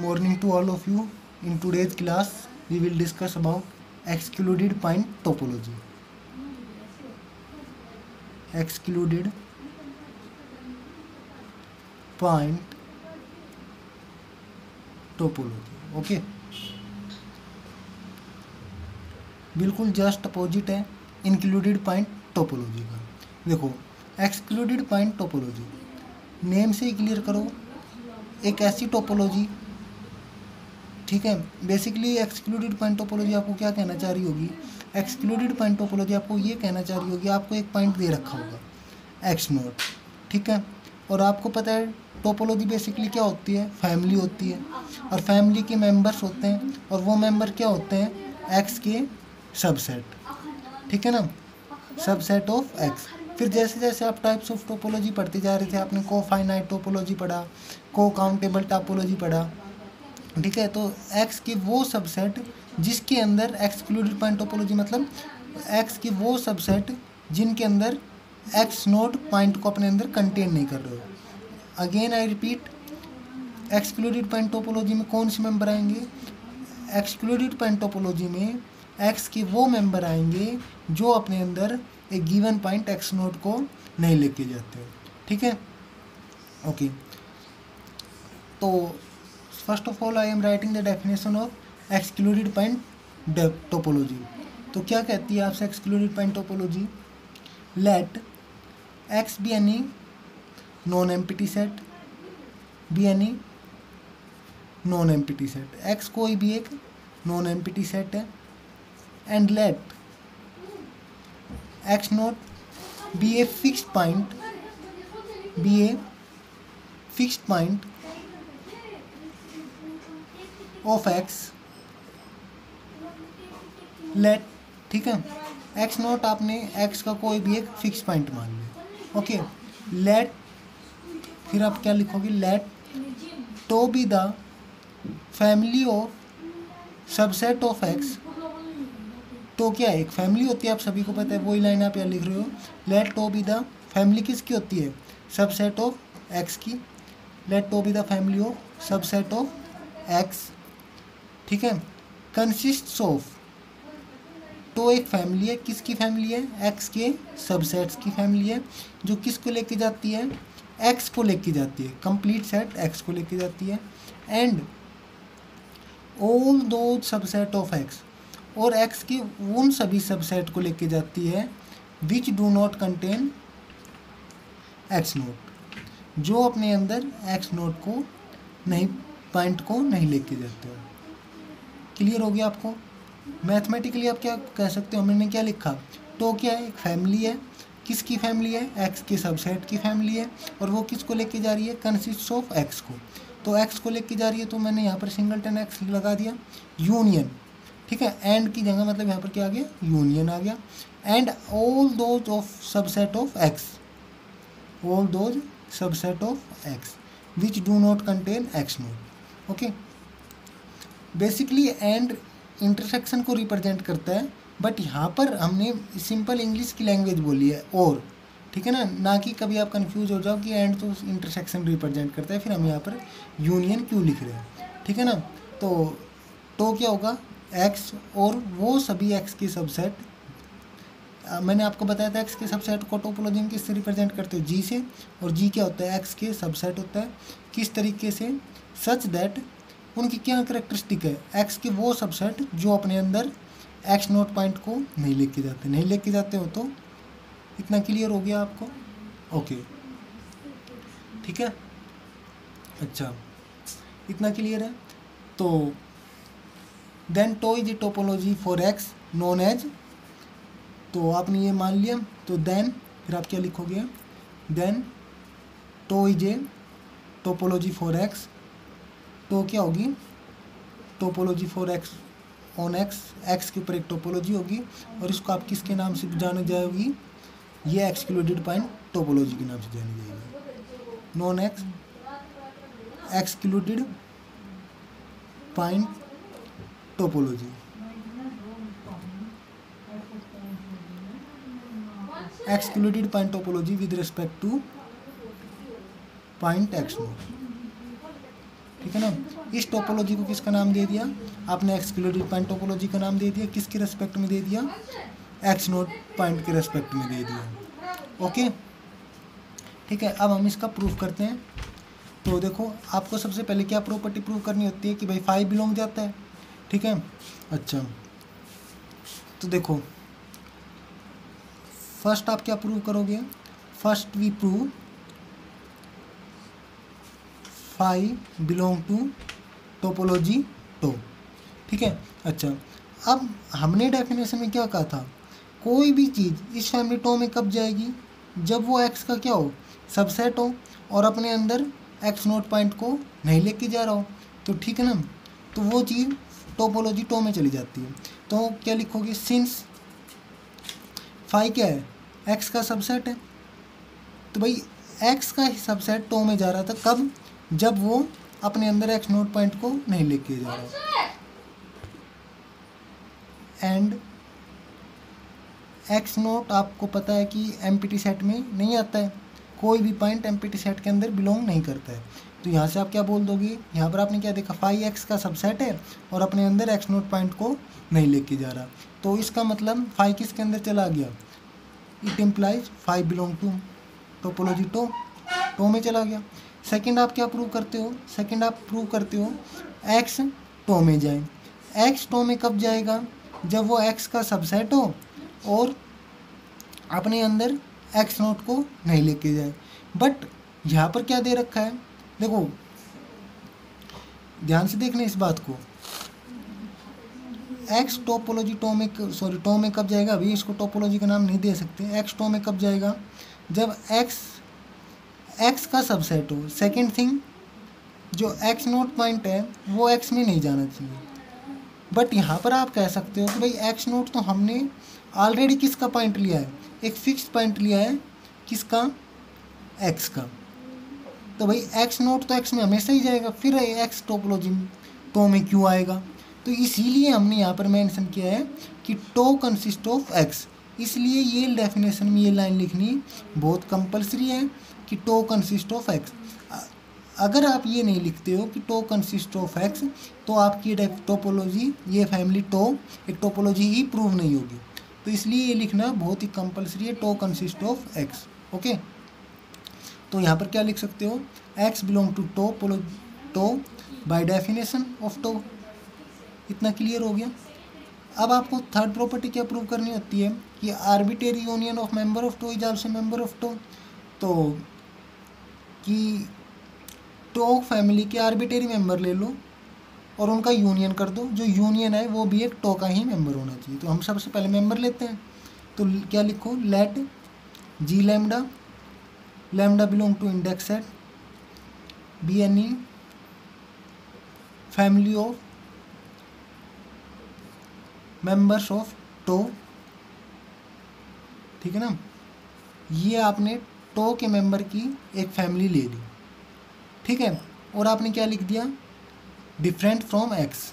morning to all of you. In today's class, we will discuss about excluded point topology. Excluded point topology. Okay, बिल्कुल just opposite है included point topology का। देखो, excluded point topology name से ही clear करो, एक ऐसी topology, ठीक है। बेसिकली एक्सक्लूडेड पॉइंट टोपोलॉजी आपको क्या कहना चाह रही होगी? एक्सक्लूडेड पॉइंट टोपोलॉजी आपको ये कहना चाह रही होगी, आपको एक पॉइंट दे रखा होगा एक्स नोट, ठीक है, और आपको पता है टोपोलॉजी बेसिकली क्या होती है? फैमिली होती है, और फैमिली के मेंबर्स होते हैं, और वो मेंबर क्या होते हैं? एक्स के सबसेट, ठीक है ना, सबसेट ऑफ एक्स। फिर जैसे जैसे आप टाइप्स ऑफ टोपोलॉजी पढ़ते जा रहे थे, आपने को फाइनाइट टोपोलॉजी पढ़ा, को काउंटेबल टोपोलॉजी पढ़ा, ठीक है। तो एक्स के वो सबसेट जिसके अंदर एक्सक्लूडेड पॉइंट टोपोलॉजी मतलब एक्स के वो सबसेट जिनके अंदर एक्स नोट पॉइंट को अपने अंदर कंटेन नहीं कर रहे हो। Again I repeat, excluded point topology में कौन से मेंबर आएंगे? एक्सक्लूडेड पॉइंट टोपोलॉजी में एक्स के वो मेंबर आएंगे जो अपने अंदर एक गिवन पॉइंट एक्स नोट को नहीं लेके जाते, ठीक है। ओके, तो first of all I am writing the definition of excluded point topology. तो क्या कहती है आपसे excluded point topology? Let x be any non empty set, be any non empty set, x कोई भी एक नॉन एम्प्टी सेट है, and let x naught be a fixed point, be a fixed point of x, let, ठीक है, x note आपने x का कोई भी एक फिक्स पॉइंट मान लिया, ओके। लेट, फिर आप क्या लिखोगे? Let tau be the family of subset of x. तो क्या है? एक फैमिली होती है, आप सभी को पता है, वही लाइन आप यहाँ लिख रहे हो। Let tau be the family किसकी होती है? सबसेट ऑफ एक्स की। Let tau be the family of subset of x, ठीक है। कंसिस्ट्स ऑफ, तो एक फैमिली है, किसकी फैमिली है? एक्स के सबसेट्स की फैमिली है, जो किसको लेके जाती है? एक्स को लेके जाती है, कंप्लीट सेट एक्स को लेके जाती है। एंड ऑल दो सबसेट ऑफ एक्स, और एक्स के उन सभी सबसेट को लेके जाती है which do not contain x note, जो अपने अंदर एक्स नोट को नहीं, पॉइंट को नहीं लेके जाते हो। क्लियर हो गया आपको? मैथमेटिकली आप क्या कह सकते हो? मैंने क्या लिखा? तो क्या है? एक फैमिली है, किसकी फैमिली है? एक्स के सबसेट की फैमिली है, और वो किसको लेके जा रही है? कंसिस्ट ऑफ एक्स को। तो एक्स को लेके जा रही है, तो मैंने यहाँ पर सिंगलटन एक्स लगा दिया, यूनियन, ठीक है। एंड की जगह मतलब यहाँ पर क्या आ गया? यूनियन आ गया। And all those of subset of x, all those subset of x which do not contain x note, okay. Basically and intersection को रिप्रेजेंट करता है, बट यहाँ पर हमने सिंपल इंग्लिश की लैंग्वेज बोली है और, ठीक है ना कि कभी आप कंफ्यूज हो जाओ कि एंड तो इंटरसेक्शन रिप्रेजेंट करता है, फिर हम यहाँ पर यूनियन क्यों लिख रहे हैं, ठीक है ना। तो क्या होगा? एक्स और वो सभी एक्स के सबसेट, मैंने आपको बताया था एक्स के सबसेट को टोपोलॉजी में किससे रिप्रेजेंट करते हो? जी से, और जी क्या होता है? एक्स के सबसेट होता है। किस तरीके से? सच दैट, उनकी क्या करेक्टरिस्टिक है? एक्स के वो सबसेट जो अपने अंदर एक्स नोट पॉइंट को नहीं लेके जाते हो। तो इतना क्लियर हो गया आपको? ओके, ठीक है, अच्छा, इतना क्लियर है। तो then tau is a topology for x known as, तो आपने ये मान लिया, तो देन फिर आप क्या लिखोगे? Then tau is a topology for x, तो क्या होगी? Topology for x on x, x के ऊपर एक टोपोलॉजी होगी, और इसको आप किसके नाम से जानी जाएगी? ये एक्सक्लूडेड पॉइंट टोपोलॉजी के नाम से जानी जाएगी, non x excluded point topology. Excluded point topology with respect two point x note, ठीक है ना। इस टोपोलॉजी को किसका नाम दे दिया आपने, एक्सक्लूडेड पॉइंट टोपोलॉजी का नाम दे दिया, किसके रेस्पेक्ट में दे दिया, एक्स नोट पॉइंट के रेस्पेक्ट में दे दिया। ओके ठीक है, अब हम इसका प्रूफ करते हैं। तो देखो आपको सबसे पहले क्या प्रॉपर्टी प्रूव करनी होती है कि भाई फाइव बिलोंग जाता है, ठीक है। अच्छा तो देखो फर्स्ट आप क्या प्रूव करोगे, first we prove phi belong to topology tau, ठीक है। अच्छा अब हमने डेफिनेशन में क्या कहा था, कोई भी चीज़ इस फैमिली टो में कब जाएगी, जब वो एक्स का क्या हो, सबसेट हो और अपने अंदर एक्स नोट पॉइंट को नहीं लेके जा रहा हो, तो ठीक है ना, तो वो चीज़ टोपोलॉजी टो में चली जाती है। तो क्या लिखोगे, सिंस फाई क्या है, एक्स का सबसेट है, तो भाई एक्स का ही सबसेट टो में जा रहा था कब, जब वो अपने अंदर एक्स नोट पॉइंट को नहीं लेके जा रहा। एंड एक्स नोट आपको पता है कि एम्प्टी सेट में नहीं आता है, कोई भी पॉइंट एम्प्टी सेट के अंदर बिलोंग नहीं करता है। तो यहाँ से आप क्या बोल दोगे, यहाँ पर आपने क्या देखा, फाइव एक्स का सबसेट है और अपने अंदर एक्स नोट पॉइंट को नहीं लेके जा रहा, तो इसका मतलब फाइव किसके अंदर चला गया, it implies phi belong to topology tau में चला गया। सेकंड आप क्या प्रूव करते हो, सेकंड आप प्रूव करते हो एक्स टो में जाए। एक्स टो में कब जाएगा, जब वो एक्स का सबसेट हो और अपने अंदर एक्स नोट को नहीं लेके जाए। बट यहाँ पर क्या दे रखा है, देखो ध्यान से देखना इस बात को, एक्स टोपोलॉजी टो में टो में कब जाएगा, अभी इसको टोपोलॉजी का नाम नहीं दे सकते, एक्स टो में कब जाएगा, जब एक्स का सबसेट हो। सेकंड थिंग, जो एक्स नोट पॉइंट है वो एक्स में नहीं जाना चाहिए। बट यहाँ पर आप कह सकते हो कि भाई एक्स नोट तो हमने ऑलरेडी किसका पॉइंट लिया है, एक फिक्स पॉइंट लिया है, किसका, एक्स का, तो भाई एक्स नोट तो एक्स में हमेशा ही जाएगा, फिर एक्स टोपोलॉजी टो में क्यों आएगा। तो इसीलिए हमने यहाँ पर मेंशन किया है कि टो कंसिस्ट ऑफ एक्स, इसलिए ये डेफिनेशन में ये लाइन लिखनी बहुत कंपलसरी है कि टो कंसिस्ट ऑफ एक्स। अगर आप ये नहीं लिखते हो कि टो कंसिस्ट ऑफ एक्स, तो आपकी टोपोलॉजी, ये फैमिली टो एक टोपोलॉजी ही प्रूव नहीं होगी। तो इसलिए ये लिखना बहुत ही कंपलसरी है, tau consist of x. Okay, तो यहाँ पर क्या लिख सकते हो, x belong to tau by definition of tau. इतना क्लियर हो गया। अब आपको थर्ड प्रॉपर्टी क्या प्रूव करनी होती है कि arbitrary union of member of tau is also member of tau. तो कि टो फैमिली के आर्बिट्रेरी मेंबर ले लो और उनका यूनियन कर दो, जो यूनियन है वो भी एक टो का ही मेंबर होना चाहिए। तो हम सबसे पहले मेंबर लेते हैं, तो क्या लिखो, let g lambda, lambda belong to index set be any family of members of tau, ठीक है ना। ये आपने टो के मेंबर की एक फैमिली ले ली, ठीक है, और आपने क्या लिख दिया, different from x,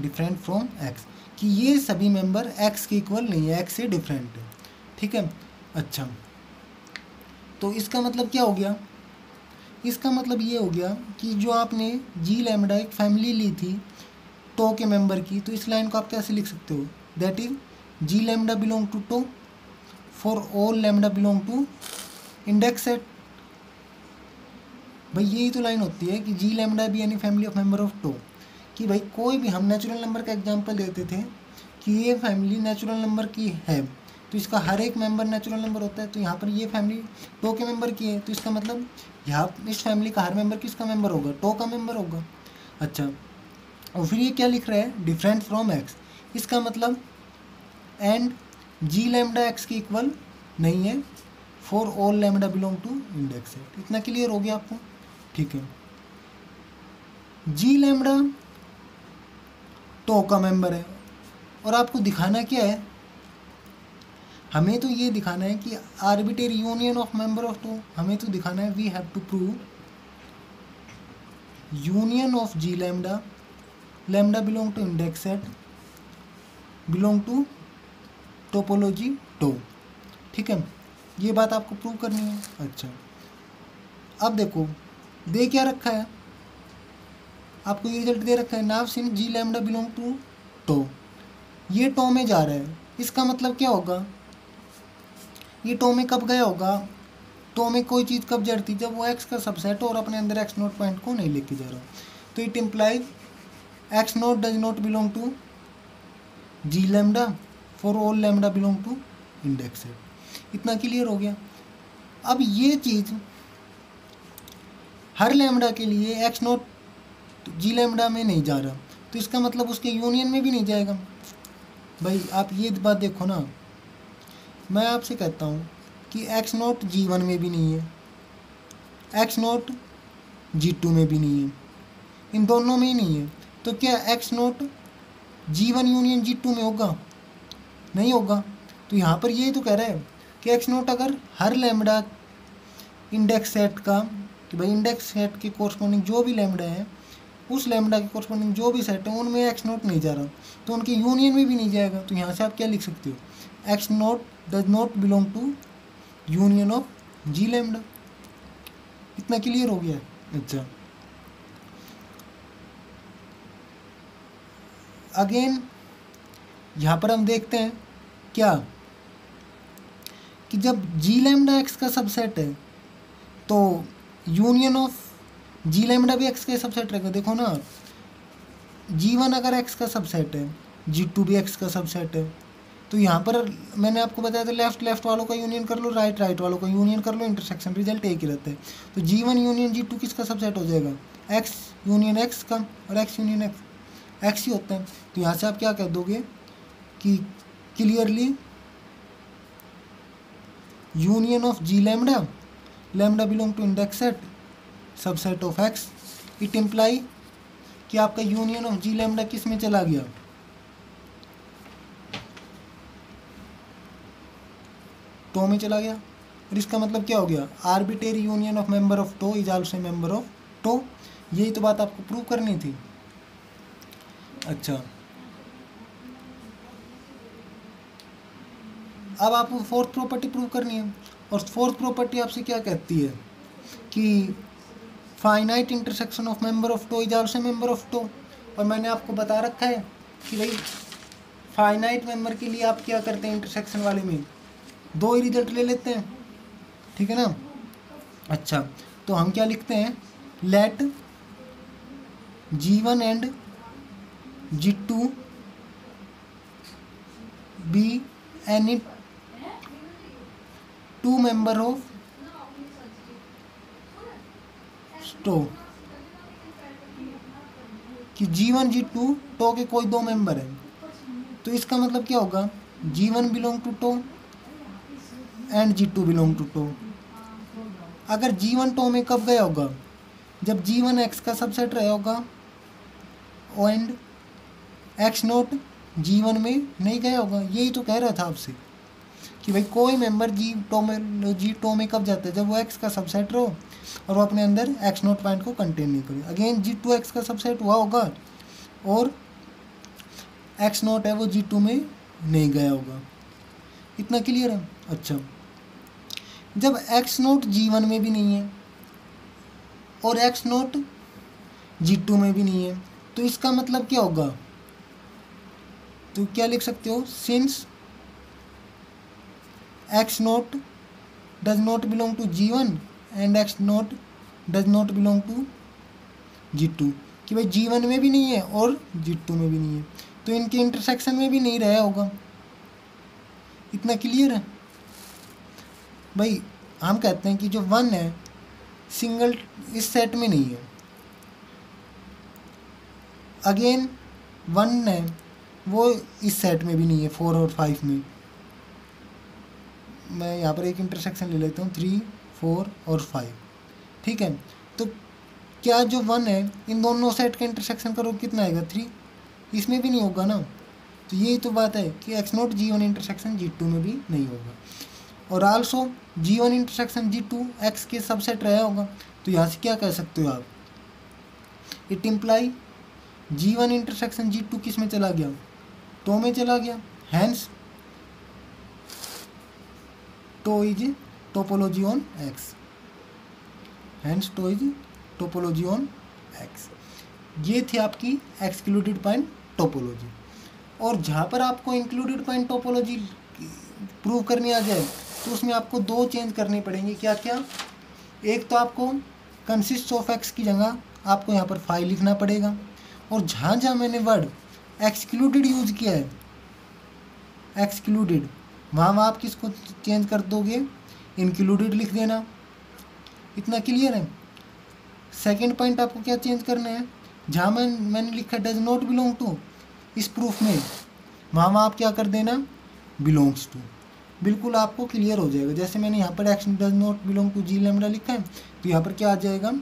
different from x, कि ये सभी मेंबर एक्स के इक्वल नहीं है, एक्स से डिफरेंट है, ठीक है। अच्छा, तो इसका मतलब क्या हो गया, इसका मतलब ये हो गया कि जो आपने जी लैम्डा एक फैमिली ली थी टो के मेंबर की, तो इस लाइन को आप कैसे लिख सकते हो, that is g lambda belong to tau for all lambda belong to index set. भाई यही तो लाइन होती है कि जी लैम्डा भी यानी family of member of tau, कि भाई कोई भी, हम नेचुरल नंबर का एग्जांपल देते थे कि ये फैमिली नेचुरल नंबर की है, तो इसका हर एक मेंबर नेचुरल नंबर होता है। तो यहाँ पर ये फैमिली टो के मेंबर की है, तो इसका मतलब यहाँ इस फैमिली का हर मेंबर किसका मेंबर होगा, टो का मेंबर होगा। अच्छा, और फिर ये क्या लिख रहा है, डिफरेंट फ्रॉम एक्स, इसका मतलब एंड जी लैम्डा एक्स के इक्वल नहीं है for all lambda belong to index set. इतना क्लियर हो गया आपको, ठीक है। जी लैम्डा टो का मेंबर है और आपको दिखाना क्या है, हमें तो ये दिखाना है कि arbitrary union of member of tau, हमें तो दिखाना है, we have to prove union of ji lambda, lambda belong to index set belong to topology tau, ठीक है, ये बात आपको प्रूव करनी है। अच्छा, अब देखो दे क्या रखा है, आपको ये रिजल्ट दे रखा है now since g lambda belong to tau, ये टो में जा रहा है, इसका मतलब क्या होगा, ये टो में कब गया होगा, टो में कोई चीज़ कब जड़ती जब वो एक्स का सबसेट हो और अपने अंदर एक्स नोट पॉइंट को नहीं लेके जा रहा, तो it implies x note does not belong to ji lambda for all lambda belong to index set. इतना क्लियर हो गया। अब ये चीज़ हर लैम्डा के लिए एक्स नोट जी लैम्डा में नहीं जा रहा, तो इसका मतलब उसके यूनियन में भी नहीं जाएगा। भाई आप ये बात देखो ना, मैं आपसे कहता हूँ कि एक्स नोट जी वन में भी नहीं है, एक्स नोट जी टू में भी नहीं है, इन दोनों में ही नहीं है, तो क्या एक्स नोट जी वन यूनियन जी टू में होगा, नहीं होगा। तो यहाँ पर ये तो कह रहा है कि एक्स नोट अगर हर लैम्डा इंडेक्स सेट का, कि भाई इंडेक्स सेट के कोरस्पॉन्डिंग जो भी लैम्डा है, उस लैम्डा के कोरस्पॉन्डिंग जो भी सेट है उनमें एक्स नोट नहीं जा रहा, तो उनके यूनियन में भी नहीं जाएगा। तो यहाँ से आप क्या लिख सकते हो, x note does not belong to union of ji lambda. इतना क्लियर हो गया। अच्छा, अगेन यहाँ पर हम देखते हैं क्या कि जब जी लैम्डा एक्स का सबसेट है तो यूनियन ऑफ जी लैम्डा भी एक्स का सबसेट रहेगा। देखो ना, जी वन अगर एक्स का सबसेट है, जी टू भी एक्स का सबसेट है, तो यहाँ पर मैंने आपको बताया था लेफ्ट लेफ्ट वालों का यूनियन कर लो, राइट राइट वालों का यूनियन कर लो, इंटरसेक्शन रिजल्ट एक ही रहता है। तो जी वन यूनियन जी टू किसका सबसेट हो जाएगा, एक्स यूनियन एक्स का, और एक्स यूनियन एक्स ही होता है। तो यहाँ से आप क्या कह दोगे कि clearly union of ji lambda, lambda belong to index set subset of X, it imply कि आपका यूनियन ऑफ जी लैम्डा किस में चला गया, टो में चला गया। और इसका मतलब क्या हो गया, arbitrary union of member of tau is also member of tau. यही तो बात आपको प्रूव करनी थी। अच्छा, अब आपको फोर्थ प्रॉपर्टी प्रूव करनी है, और फोर्थ प्रॉपर्टी आपसे क्या कहती है कि finite intersection of member of tau is also member of tau. और मैंने आपको बता रखा है कि भाई फाइनाइट मेंबर के लिए आप क्या करते हैं, इंटरसेक्शन वाले में दो ही रिजल्ट ले लेते हैं, ठीक है ना। अच्छा, तो हम क्या लिखते हैं, let G one and G two be any two member of tau, कि G one G two tau के कोई दो मेंबर हैं। तो इसका मतलब क्या होगा, G one belong to tau and G two belong to tau. अगर जी वन टो में कब गया होगा, जब जी वन एक्स का सबसेट रहा होगा and X note ji one में नहीं गया होगा। यही तो कह रहा था आपसे कि भाई कोई मेंबर जी टो में कब जाता है, जब वो एक्स का सबसेट रहो और वो अपने अंदर एक्स नोट पॉइंट को कंटेन नहीं करे। अगेन जी टू एक्स का सबसेट हुआ होगा और एक्स नोट है वो जी टू में नहीं गया होगा। इतना क्लियर है। अच्छा, जब एक्स नोट जी वन में भी नहीं है और एक्स नोट जी टू में भी नहीं है, तो इसका मतलब क्या होगा, तो क्या लिख सकते हो, since X note does not belong to G one and X note does not belong to G two, कि भाई जी वन में भी नहीं है और जी टू में भी नहीं है, तो इनके इंटरसेक्शन में भी नहीं रहा होगा। इतना क्लियर है भाई। हम कहते हैं कि जो वन है सिंगल इस सेट में नहीं है, अगेन वन है वो इस सेट में भी नहीं है, 4 और 5 में। मैं यहाँ पर एक इंटरसेक्शन ले लेता हूँ, 3, 4 और 5, ठीक है। तो क्या जो वन है इन दोनों सेट का इंटरसेक्शन करो कितना आएगा, 3, इसमें भी नहीं होगा ना। तो यही तो बात है कि एक्स नोट जी वन इंटरसेक्शन जी टू में भी नहीं होगा, और also G one intersection G two X के सबसेट रहा होगा। तो यहाँ से क्या कह सकते हो आप, it imply G one intersection G two किस में चला गया, टो में चला गया। Hence tau is topology on X, hence tau is topology on X. ये थी आपकी एक्सक्लूडेड पॉइंट टोपोलॉजी। और जहाँ पर आपको इंक्लूडेड पॉइंट टोपोलॉजी प्रूव करनी आ जाए तो उसमें आपको दो चेंज करनी पड़ेंगी। क्या क्या? एक तो आपको कंसिस्ट ऑफ एक्स की जगह आपको यहाँ पर फाइव लिखना पड़ेगा, और जहाँ जहाँ मैंने वर्ड एक्सक्लूडेड यूज किया है, एक्सक्लूडेड, वहाँ आप किसको चेंज कर दोगे? इंक्लूडेड लिख देना। इतना क्लियर है? सेकंड पॉइंट आपको क्या चेंज करना है? जहाँ मैंने लिखा डज नॉट बिलोंग टू इस प्रूफ में, वहाँ आप क्या कर देना? Belongs to. बिल्कुल आपको क्लियर हो जाएगा। जैसे मैंने यहाँ पर X does not belong to ji lambda लिखा है, तो यहाँ पर क्या आ जाएगा?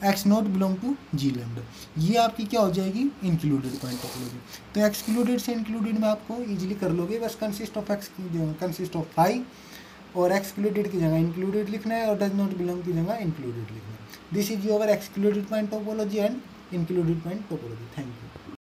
X not belong to ji lambda. ये आपकी क्या हो जाएगी? Included point topology. तो एक्सक्लूडेड से इंक्लूडेड में आपको इजीली कर लोगे। बस consist of X consist of five और एक्सक्लूडेड की जगह इंक्लूडेड लिखना है और डज नॉट बिलोंग की जगह इंक्लूडेड लिखना है। This is your excluded point topology and included point topology. Thank you.